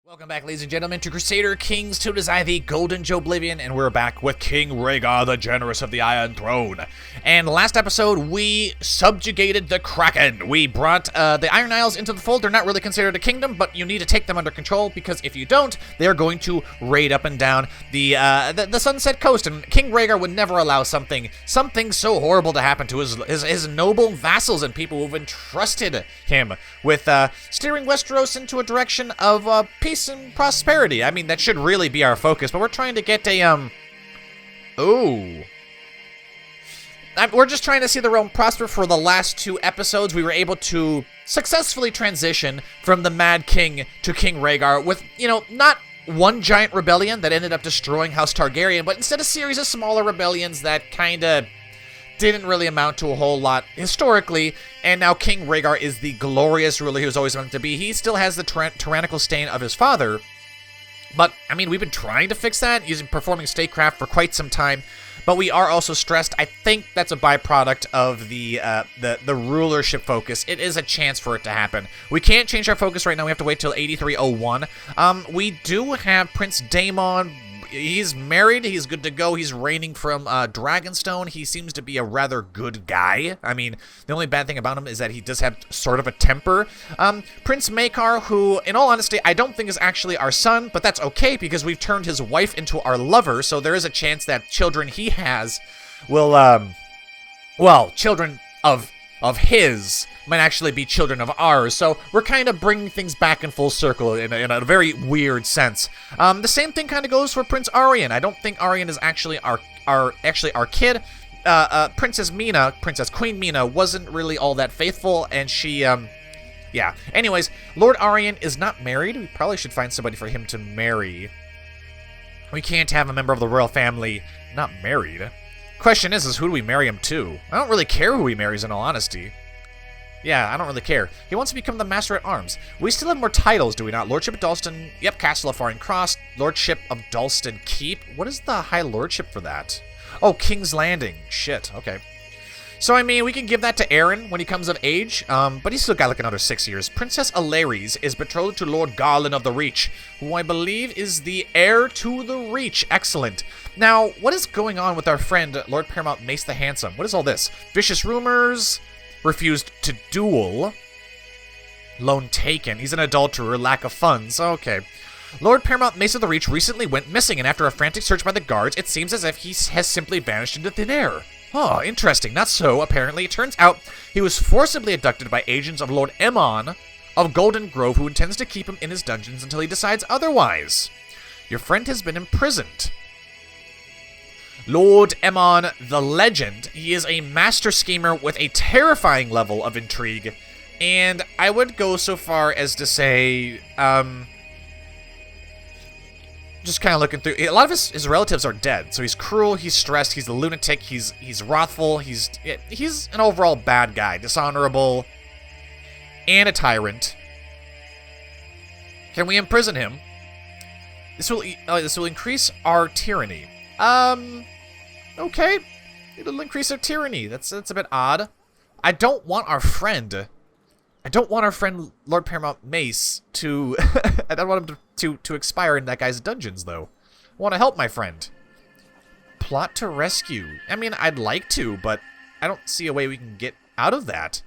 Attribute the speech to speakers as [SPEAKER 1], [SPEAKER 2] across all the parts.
[SPEAKER 1] Welcome back, ladies and gentlemen, to Crusader Kings 2 Desire the Golden Joeblivion, and we're back with King Rhaegar, the Generous of the Iron Throne. And last episode, we subjugated the Kraken. We brought the Iron Isles into the fold. They're not really considered a kingdom, but you need to take them under control, because if you don't, they're going to raid up and down the Sunset Coast, and King Rhaegar would never allow something so horrible to happen to his noble vassals and people who've entrusted him with steering Westeros into a direction of peace and prosperity. I mean, that should really be our focus, but we're trying to get a, we're just trying to see the realm prosper. For the last two episodes, we were able to successfully transition from the Mad King to King Rhaegar with, not one giant rebellion that ended up destroying House Targaryen, but instead a series of smaller rebellions that kinda didn't really amount to a whole lot historically, and now King Rhaegar is the glorious ruler he was always meant to be. He still has the tyrannical stain of his father, but, I mean, we've been trying to fix that, performing statecraft for quite some time, but we are also stressed. I think that's a byproduct of the rulership focus. It is a chance for it to happen. We can't change our focus right now. We have to wait till 8301. We do have Prince Daemon. He's married, he's good to go, he's reigning from Dragonstone. He seems to be a rather good guy. I mean, the only bad thing about him is that he does have sort of a temper. Prince Maekar, who, in all honesty, I don't think is actually our son, but that's okay because we've turned his wife into our lover, so there is a chance that children he has will, children of his might actually be children of ours, so we're kind of bringing things back in full circle in a very weird sense. The same thing kind of goes for Prince Aryan. I don't think Aryan is actually our kid. Princess Queen Mina wasn't really all that faithful, and she, yeah. Anyways, Lord Aryan is not married. We probably should find somebody for him to marry. We can't have a member of the royal family not married. Question is who do we marry him to? I don't really care who he marries, in all honesty. Yeah, I don't really care. He wants to become the Master at Arms. We still have more titles, do we not? Lordship of Dalston, yep, Castle of Foreign Cross, Lordship of Dalston Keep. What is the High Lordship for that? Oh, King's Landing. Shit, okay. So, I mean, we can give that to Aaron when he comes of age, but he's still got like another 6 years. Princess Alaries is betrothed to Lord Garland of the Reach, who I believe is the heir to the Reach. Excellent. Now, what is going on with our friend, Lord Paramount Mace the Handsome? What is all this? Vicious rumors, refused to duel, loan taken, he's an adulterer, lack of funds, okay. Lord Paramount Mace of the Reach recently went missing, and after a frantic search by the guards, it seems as if he has simply vanished into thin air. Oh, interesting. Not so, apparently. It turns out he was forcibly abducted by agents of Lord Ep9 of Golden Grove, who intends to keep him in his dungeons until he decides otherwise. Your friend has been imprisoned. Lord Ep9 the Legend. He is a master schemer with a terrifying level of intrigue, and I would go so far as to say, just kind of looking through, a lot of his relatives are dead, so he's cruel, he's stressed, he's a lunatic, he's wrathful, he's an overall bad guy, dishonorable, and a tyrant. Can we imprison him? This will increase our tyranny. Okay, it'll increase our tyranny. That's a bit odd. I don't want our friend Lord Paramount Mace to I don't want him to expire in that guy's dungeons, though. I want to help my friend. Plot to rescue. I mean, I'd like to, but I don't see a way we can get out of that.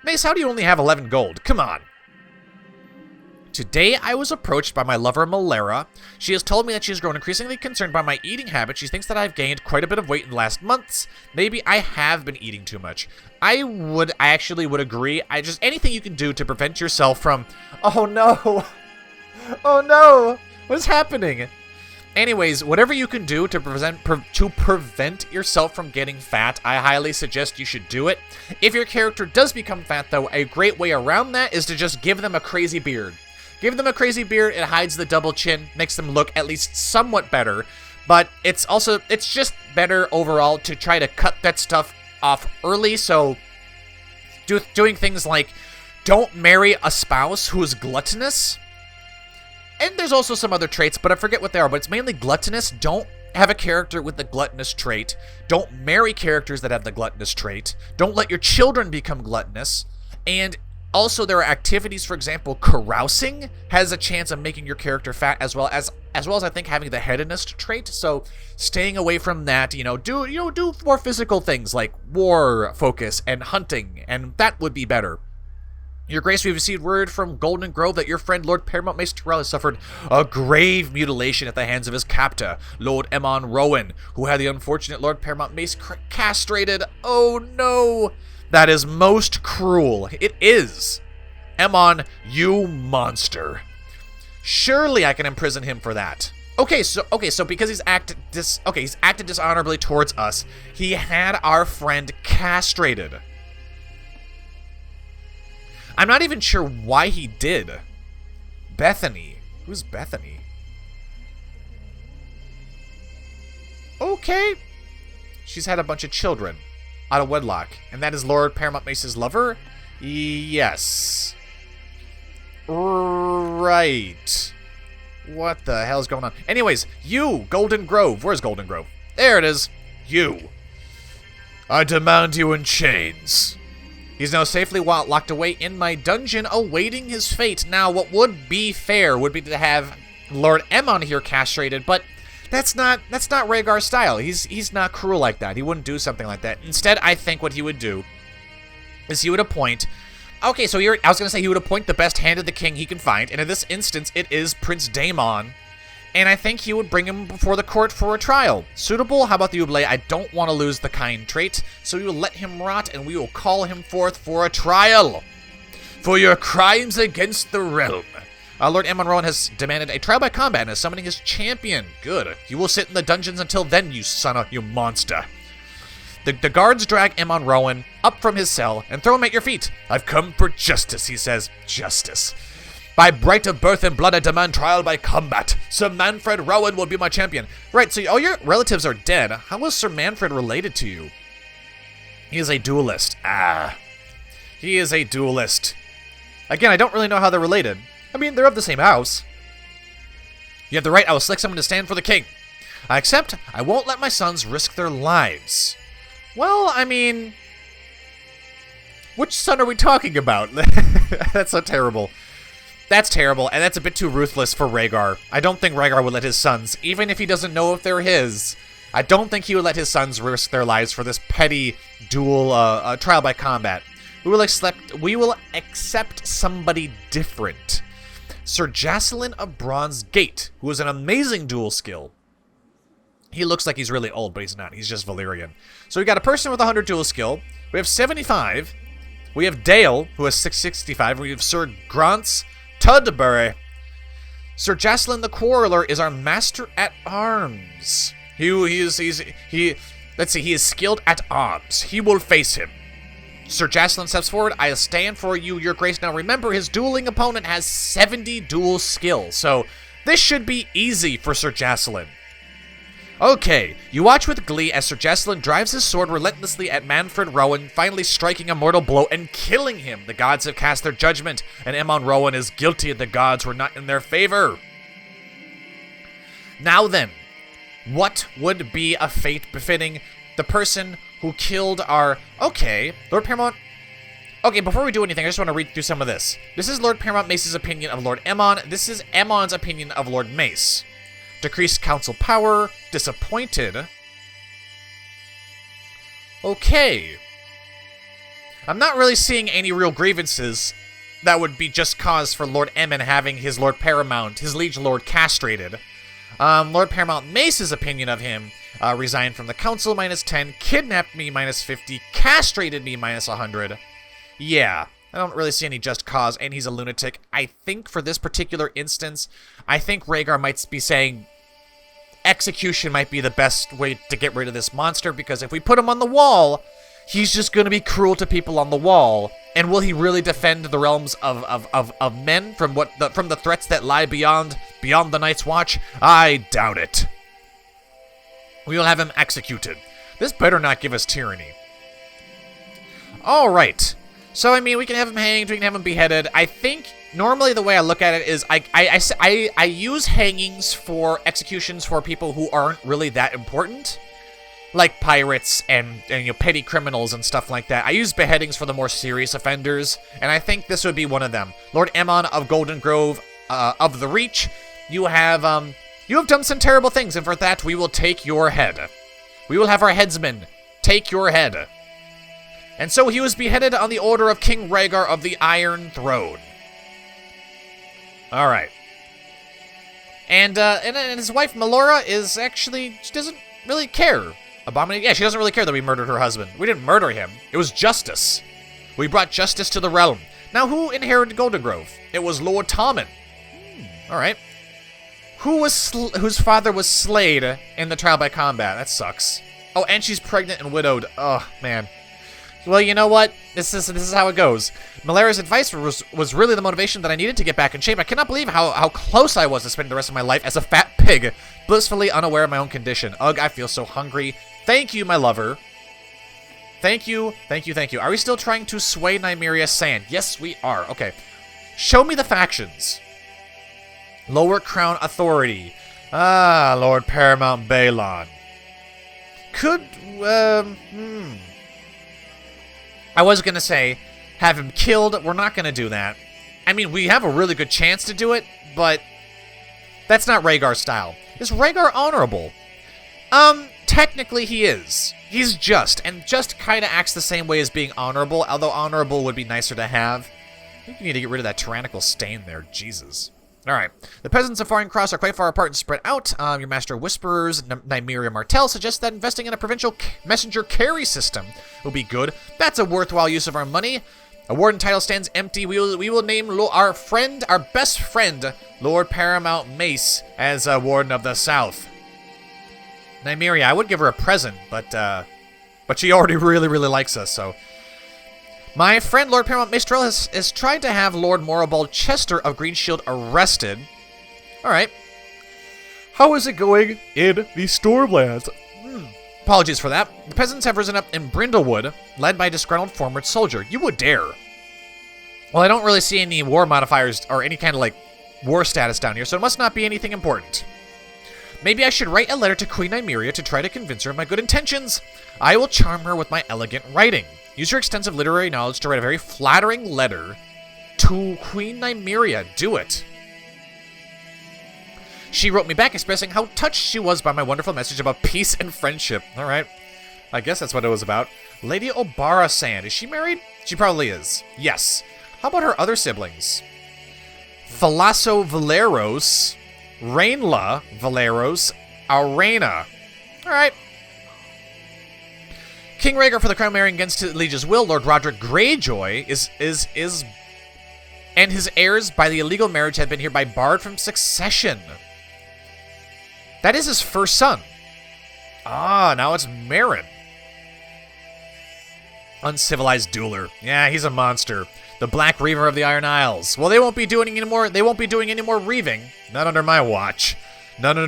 [SPEAKER 1] Mace, how do you only have 11 gold? Come on. Today, I was approached by my lover, Malera. She has told me that she has grown increasingly concerned by my eating habits. She thinks that I've gained quite a bit of weight in the last months. Maybe I have been eating too much. I actually would agree. Anything you can do to prevent yourself from... Oh, no. Oh, no. What is happening? Anyways, whatever you can do to prevent yourself from getting fat, I highly suggest you should do it. If your character does become fat, though, a great way around that is to just give them a crazy beard. Give them a crazy beard, it hides the double chin, makes them look at least somewhat better, but it's just better overall to try to cut that stuff off early, so doing things like don't marry a spouse who is gluttonous, and there's also some other traits, but I forget what they are, but it's mainly gluttonous. Don't have a character with the gluttonous trait, don't marry characters that have the gluttonous trait, don't let your children become gluttonous, and Also, there are activities, for example, carousing has a chance of making your character fat, as well as I think having the hedonist trait. So staying away from that, do more physical things like war focus and hunting, and that would be better. Your Grace, we've received word from Golden Grove that your friend Lord Paramount Mace Tyrell has suffered a grave mutilation at the hands of his captor, Lord Aemon Rowan, who had the unfortunate Lord Paramount Mace castrated. Oh no! That is most cruel. It is. Aemon, you monster. Surely I can imprison him for that. Okay, so because he's acted dishonorably towards us, he had our friend castrated. I'm not even sure why he did. Bethany. Who's Bethany? Okay. She's had a bunch of children out of wedlock. And that is Lord Paramount Mace's lover? Yes. Right. What the hell is going on? Anyways, you, Golden Grove. Where's Golden Grove? There it is. You. I demand you in chains. He's now safely locked away in my dungeon, awaiting his fate. Now, what would be fair would be to have Lord Aemon here castrated, but that's not Rhaegar's style. He's not cruel like that. He wouldn't do something like that. Instead, I think what he would do is he would appoint... Okay, so I was going to say he would appoint the best hand of the king he can find, and in this instance, it is Prince Daemon. And I think he would bring him before the court for a trial. Suitable? How about the Oubliette? I don't want to lose the kind trait, so we will let him rot, and we will call him forth for a trial. For your crimes against the realm. Lord Aemon Rowan has demanded a trial by combat and is summoning his champion. Good. You will sit in the dungeons until then, you monster. The guards drag Aemon Rowan up from his cell and throw him at your feet. I've come for justice, he says. Justice. By right of birth and blood, I demand trial by combat. Sir Manfred Rowan will be my champion. Right, so all your relatives are dead. How was Sir Manfred related to you? He is a duelist. He is a duelist. Again, I don't really know how they're related. I mean, they're of the same house. You have the right. I will select someone to stand for the king. I accept. I won't let my sons risk their lives. Well, I mean... Which son are we talking about? That's so terrible. That's terrible, and that's a bit too ruthless for Rhaegar. I don't think Rhaegar would let his sons, even if he doesn't know if they're his, I don't think he would let his sons risk their lives for this petty duel trial by combat. We will accept somebody different. Sir Jacelyn of Bronze Gate, who is an amazing duel skill. He looks like he's really old, but he's not. He's just Valyrian. So we got a person with 100 duel skill. We have 75. We have Dale, who has 665. We have Sir Grants Tudbury. Sir Jacelyn the Quarreler is our master at arms. He is skilled at arms. He will face him. Sir Jacelyn steps forward. I stand for you, your grace. Now remember, his dueling opponent has 70 duel skill, so this should be easy for Sir Jacelyn. Okay, you watch with glee as Sir Jacelyn drives his sword relentlessly at Manfred Rowan, finally striking a mortal blow and killing him. The gods have cast their judgment, and Aemon Rowan is guilty and the gods were not in their favor. Now then, what would be a fate befitting the person who killed our... Okay, Lord Paramount... Okay, before we do anything, I just want to read through some of this. This is Lord Paramount Mace's opinion of Lord Aemon. This is Aemon's opinion of Lord Mace. Decreased council power. Disappointed. Okay. I'm not really seeing any real grievances that would be just cause for Lord Aemon having his Lord Paramount, his liege lord, castrated. Lord Paramount Mace's opinion of him, resigned from the council, -10, kidnapped me, -50, castrated me, -100. Yeah, I don't really see any just cause, and he's a lunatic. I think for this particular instance, I think Rhaegar might be saying execution might be the best way to get rid of this monster, because if we put him on the wall, he's just going to be cruel to people on the wall. And will he really defend the realms of men from the threats that lie beyond the Night's Watch? I doubt it. We will have him executed. This better not give us tyranny. All right. So, I mean, we can have him hanged, we can have him beheaded. I think, normally the way I look at it is I use hangings for executions for people who aren't really that important. like pirates and petty criminals and stuff like that. I use beheadings for the more serious offenders, and I think this would be one of them. Lord Aemon of Golden Grove of the Reach, you have done some terrible things, and for that we will take your head. We will have our headsmen take your head. And so he was beheaded on the order of King Rhaegar of the Iron Throne. All right. And his wife Melora is actually, she doesn't really care. Yeah, she doesn't really care that we murdered her husband. We didn't murder him. It was justice. We brought justice to the realm. Now, who inherited Golden Grove? It was Lord Tommen. All right. Whose father was slayed in the trial by combat? That sucks. Oh, and she's pregnant and widowed. Oh, man. Well, you know what? This is how it goes. Malera's advice was really the motivation that I needed to get back in shape. I cannot believe how close I was to spending the rest of my life as a fat pig, blissfully unaware of my own condition. Ugh, I feel so hungry. Thank you, my lover. Thank you, thank you, thank you. Are we still trying to sway Nymeria Sand? Yes, we are. Okay. Show me the factions. Lower Crown Authority. Ah, Lord Paramount Balon. I was going to say, have him killed. We're not going to do that. I mean, we have a really good chance to do it, but that's not Rhaegar's style. Is Rhaegar honorable? Technically he is. He's just, and just kind of acts the same way as being honorable, although honorable would be nicer to have. I think we need to get rid of that tyrannical stain there. Jesus. Alright. The peasants of Foreign Cross are quite far apart and spread out. Your Master Whisperers, Nymeria Martell, suggests that investing in a provincial messenger carry system will be good. That's a worthwhile use of our money. A warden title stands empty. We will name our best friend, Lord Paramount Mace, as Warden of the South. Nymeria, I would give her a present, but she already really, really likes us, so... My friend Lord Paramount Maestrel has tried to have Lord Morabald Chester of Greenshield arrested. Alright. How is it going in the Stormlands? Apologies for that. The peasants have risen up in Brindlewood, led by a disgruntled former soldier. You would dare. Well, I don't really see any war modifiers or any kind of, war status down here, so it must not be anything important. Maybe I should write a letter to Queen Nymeria to try to convince her of my good intentions. I will charm her with my elegant writing. Use your extensive literary knowledge to write a very flattering letter to Queen Nymeria. Do it. She wrote me back expressing how touched she was by my wonderful message about peace and friendship. All right. I guess that's what it was about. Lady Obara Sand. Is she married? She probably is. Yes. How about her other siblings? Thalasso Valeros, Rainla Valeros, Arena. All right. King Rhaegar for the crown marrying against his liege's will, Lord Roderick Greyjoy and his heirs by the illegal marriage have been hereby barred from succession. That is his first son. Ah, now it's Meryn. Uncivilized dueler. Yeah, he's a monster. The Black Reaver of the Iron Isles. Well, they won't be doing any more reaving. Not under my watch. Not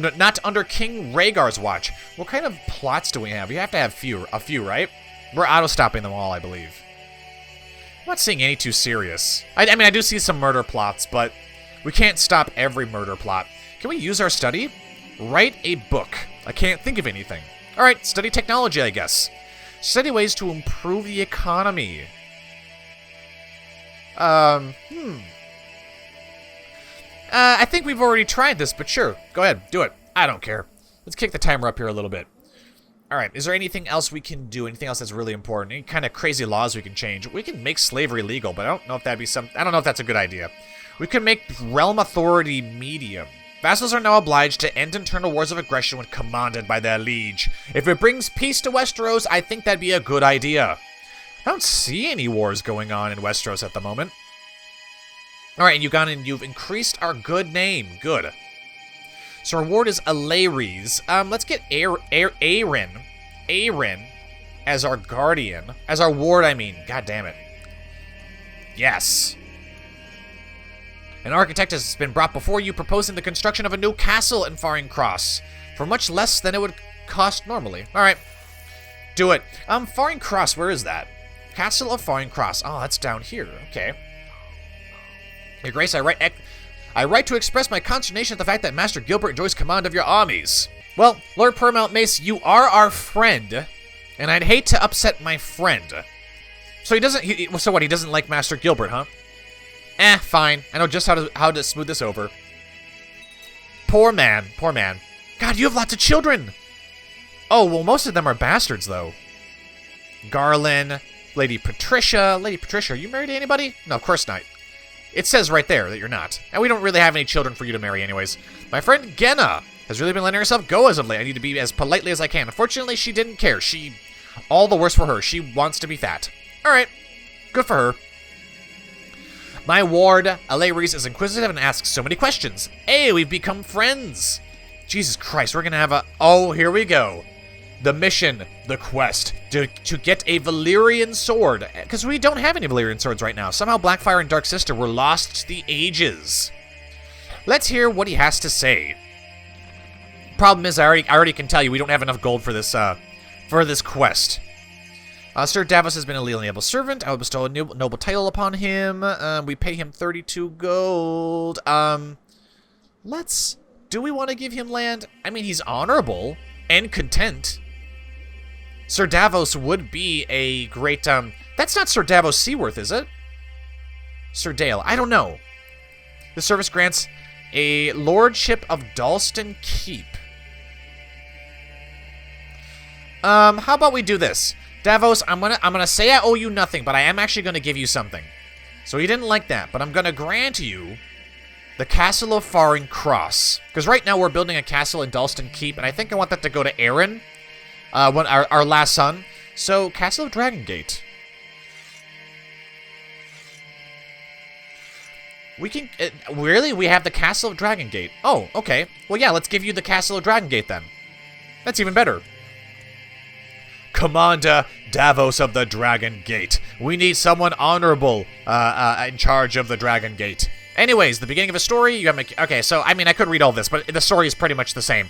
[SPEAKER 1] under King Rhaegar's watch. What kind of plots do we have? We have to have a few, right? We're auto-stopping them all, I believe. I'm not seeing any too serious. I mean, I do see some murder plots, but we can't stop every murder plot. Can we use our study? Write a book. I can't think of anything. All right, study technology, I guess. Study ways to improve the economy. I think we've already tried this, but sure. Go ahead. Do it. I don't care. Let's kick the timer up here a little bit. Alright, is there anything else we can do? Anything else that's really important? Any kind of crazy laws we can change? We can make slavery legal, but I don't know if I don't know if that's a good idea. We can make realm authority medium. Vassals are now obliged to end internal wars of aggression when commanded by their liege. If it brings peace to Westeros, I think that'd be a good idea. I don't see any wars going on in Westeros at the moment. Alright, and you've gone and you've increased our good name. Good. So our ward is Alaries. Let's get Aaron as our guardian. As our ward, I mean. God damn it. Yes. An architect has been brought before you proposing the construction of a new castle in Faring Cross for much less than it would cost normally. Alright. Do it. Faring Cross, where is that? Castle of Faring Cross. Oh, that's down here. Okay. Your Grace, I write to express my consternation at the fact that Master Gilbert enjoys command of your armies. Well, Lord Paramount Mace, you are our friend, and I'd hate to upset my friend. So he doesn't, so what, he doesn't like Master Gilbert, huh? Fine. I know just how to smooth this over. Poor man, poor man. God, you have lots of children! Oh, well, most of them are bastards, though. Garland, Lady Patricia. Lady Patricia, are you married to anybody? No, of course not. It says right there that you're not. And we don't really have any children for you to marry anyways. My friend Genna has really been letting herself go as of late. I need to be as politely as I can. Unfortunately, she didn't care. All the worse for her. She wants to be fat. Alright. Good for her. My ward, Alaries, is inquisitive and asks so many questions. Hey, we've become friends. Jesus Christ, we're gonna have a... Oh, here we go. The mission, the quest, to get a Valyrian sword. Because we don't have any Valyrian swords right now. Somehow Blackfire and Dark Sister were lost to the ages. Let's hear what he has to say. Problem is, I already can tell you, we don't have enough gold for this quest. Sir Davos has been a leal servant. I will bestow a noble title upon him. We pay him 32 gold. Do we want to give him land? I mean, he's honorable and content. Sir Davos would be a great, that's not Sir Davos Seaworth, is it? Sir Dale, I don't know. The service grants a lordship of Dalston Keep. How about we do this? Davos, I'm gonna say I owe you nothing, but I am actually gonna give you something. So he didn't like that, but I'm gonna grant you the Castle of Faring Cross. Because right now we're building a castle in Dalston Keep, and I think I want that to go to Aaron, when our last son. So, Castle of Dragongate. We can... really? We have the Castle of Dragongate. Oh, okay. Well, yeah, let's give you the Castle of Dragongate then. That's even better. Commander Davos of the Dragon Gate. We need someone honorable in charge of the Dragon Gate. Anyways, the beginning of a story, you have okay, so, I mean, I could read all this, but the story is pretty much the same.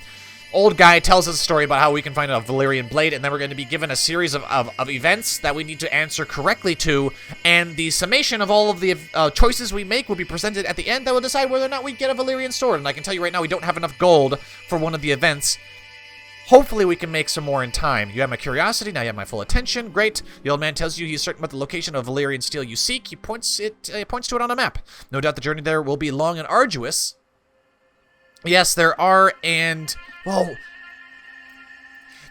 [SPEAKER 1] Old guy tells us a story about how we can find a Valyrian blade, and then we're going to be given a series of events that we need to answer correctly to, and the summation of all of the choices we make will be presented at the end that will decide whether or not we get a Valyrian sword. And I can tell you right now, we don't have enough gold for one of the events. Hopefully we can make some more in time. You have my curiosity, now you have my full attention. Great. The old man tells you he's certain about the location of Valyrian steel you seek. He points to it on a map. No doubt the journey there will be long and arduous. Yes, there are, and... Whoa.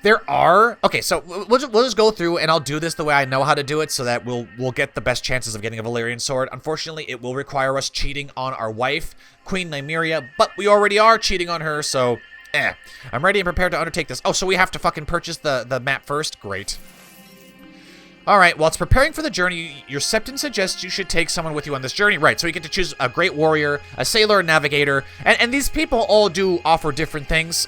[SPEAKER 1] There are... Okay, so we'll just go through, and I'll do this the way I know how to do it so that we'll get the best chances of getting a Valyrian sword. Unfortunately, it will require us cheating on our wife, Queen Nymeria, but we already are cheating on her, so... I'm ready and prepared to undertake this. Oh, so we have to fucking purchase the map first? Great. Alright, while it's preparing for the journey, your Septon suggests you should take someone with you on this journey. Right, so you get to choose a great warrior, a sailor, a navigator, and these people all do offer different things.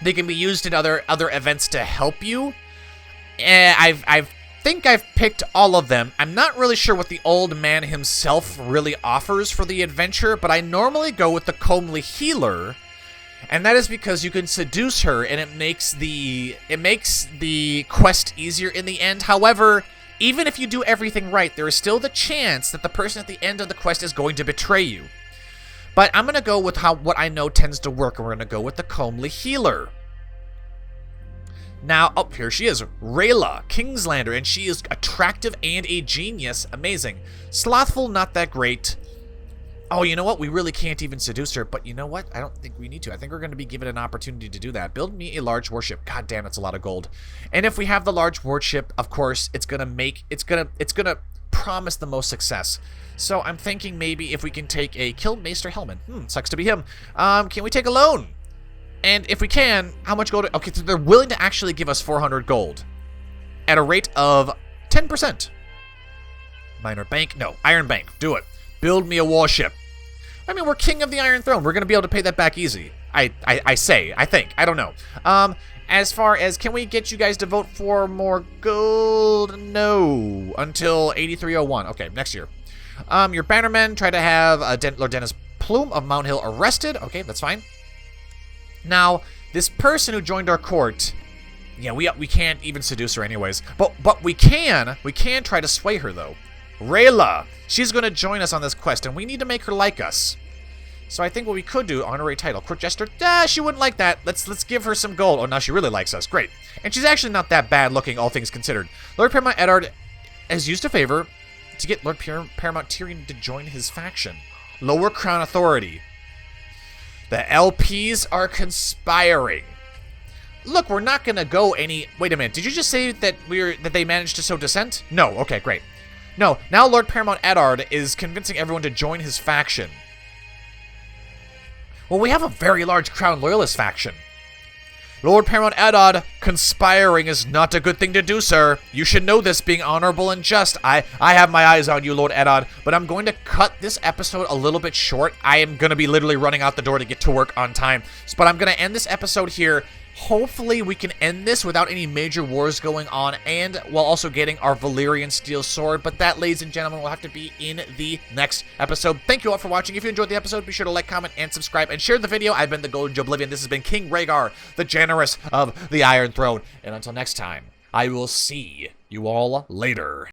[SPEAKER 1] They can be used in other events to help you. I think I've picked all of them. I'm not really sure what the old man himself really offers for the adventure, but I normally go with the comely healer. And that is because you can seduce her, and it makes the quest easier in the end. However, even if you do everything right, there is still the chance that the person at the end of the quest is going to betray you. But I'm going to go with what I know tends to work, and we're going to go with the comely healer. Now, oh, here she is, Rhaegar, Kingslander, and she is attractive and a genius. Amazing. Slothful, not that great. Oh, you know what? We really can't even seduce her, but you know what? I don't think we need to. I think we're going to be given an opportunity to do that. Build me a large warship. God damn, it's a lot of gold. And if we have the large warship, of course, it's going to promise the most success. So I'm thinking maybe if we can take a kill Maester Hellman. Sucks to be him. Can we take a loan? And if we can, how much gold? Okay, so they're willing to actually give us 400 gold at a rate of 10%. Minor Bank? No, Iron Bank. Do it. Build me a warship. I mean, we're king of the Iron Throne. We're going to be able to pay that back easy. I think. I don't know. As far as, can we get you guys to vote for more gold? No. Until 8301. Okay, next year. Your bannermen try to have Lord Dennis Plume of Mount Hill arrested. Okay, that's fine. Now, this person who joined our court, yeah, we can't even seduce her anyways. But we can try to sway her, though. Rhaegar, she's going to join us on this quest, and we need to make her like us. So I think what we could do, honorary title, court jester, she wouldn't like that. Let's give her some gold. Oh, now she really likes us. Great. And she's actually not that bad looking, all things considered. Lord Paramount Eddard has used a favor to get Lord Paramount Tyrion to join his faction. Lower crown authority. The LPs are conspiring. Look, we're not gonna go any... Wait a minute, did you just say that they managed to sow dissent? No, okay, great. No, now Lord Paramount Eddard is convincing everyone to join his faction. Well, we have a very large Crown Loyalist faction. Lord Paramount Eddard, conspiring is not a good thing to do, sir. You should know this, being honorable and just. I have my eyes on you, Lord Eddard, but I'm going to cut this episode a little bit short. I am going to be literally running out the door to get to work on time. But I'm going to end this episode here. Hopefully we can end this without any major wars going on, and while also getting our Valyrian steel sword. But that, ladies and gentlemen, will have to be in the next episode. Thank you all for watching. If you enjoyed the episode, be sure to like, comment, and subscribe, and share the video. I've been the Golden Joeblivion. This has been King Rhaegar, the generous of the Iron Throne. And until next time, I will see you all later.